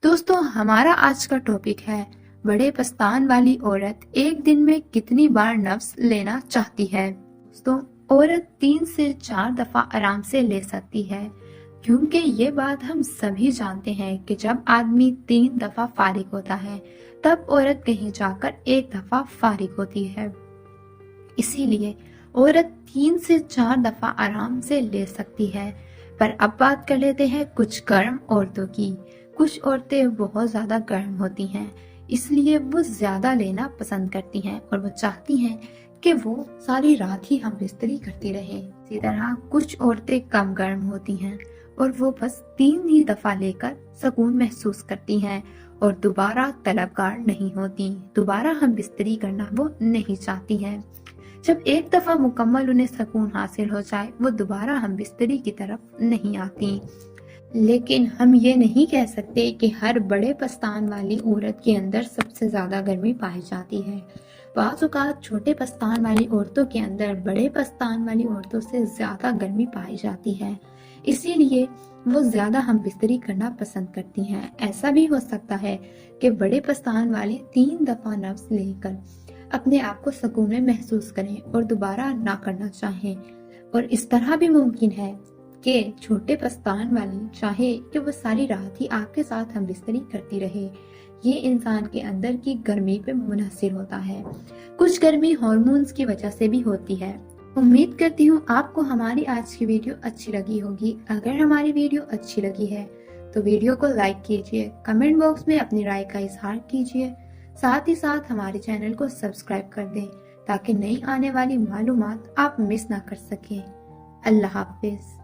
دوستوں ہمارا آج کا ٹاپک ہے بڑے پستان والی عورت ایک دن میں کتنی بار نفس لینا چاہتی ہے۔ دوستوں عورت 3 سے 4 دفعہ آرام سے لے سکتی ہے، کیونکہ یہ بات ہم سبھی جانتے ہیں کہ جب آدمی 3 دفعہ فارغ ہوتا ہے تب عورت کہیں جا کر 1 دفعہ فارغ ہوتی ہے۔ اسی لیے عورت 3 سے 4 دفعہ آرام سے لے سکتی ہے۔ پر اب بات کر لیتے ہیں کچھ گرم عورتوں کی۔ کچھ عورتیں بہت زیادہ گرم ہوتی ہیں، اس لیے وہ زیادہ لینا پسند کرتی ہیں اور وہ چاہتی ہیں کہ وہ ساری رات ہی ہم بستری کرتی رہے۔ اسی طرح کچھ عورتیں کم گرم ہوتی ہیں اور وہ بس 3 ہی دفعہ لے کر سکون محسوس کرتی ہیں اور دوبارہ طلبگار نہیں ہوتی، دوبارہ ہم بستری کرنا وہ نہیں چاہتی ہیں۔ جب 1 دفعہ مکمل انہیں سکون حاصل ہو جائے وہ دوبارہ ہم بستری کی طرف نہیں آتی۔ لیکن ہم یہ نہیں کہہ سکتے کہ ہر بڑے پستان والی عورت کے اندر سب سے زیادہ گرمی پائی جاتی ہے۔ بعض اوقات چھوٹے پستان والی عورتوں کے اندر بڑے پستان والی عورتوں سے زیادہ گرمی پائی جاتی ہے، اسی لیے وہ زیادہ ہم بستری کرنا پسند کرتی ہیں۔ ایسا بھی ہو سکتا ہے کہ بڑے پستان والے 3 دفعہ نفس لے کر اپنے آپ کو سکون میں محسوس کریں اور دوبارہ نہ کرنا چاہیں، اور اس طرح بھی ممکن ہے کہ چھوٹے پستان والی چاہے کہ وہ ساری رات ہی آپ کے ساتھ ہم بستری کرتی رہے۔ یہ انسان کے اندر کی گرمی پہ منحصر ہوتا ہے۔ کچھ گرمی ہارمونز کی وجہ سے بھی ہوتی ہے۔ امید کرتی ہوں آپ کو ہماری آج کی ویڈیو اچھی لگی ہوگی۔ اگر ہماری ویڈیو اچھی لگی ہے تو ویڈیو کو لائک کیجئے، کمنٹ باکس میں اپنی رائے کا اظہار کیجئے، ساتھ ہی ساتھ ہمارے چینل کو سبسکرائب کر دیں تاکہ نئی آنے والی معلومات آپ مس نہ کر سکیں۔ اللہ حافظ۔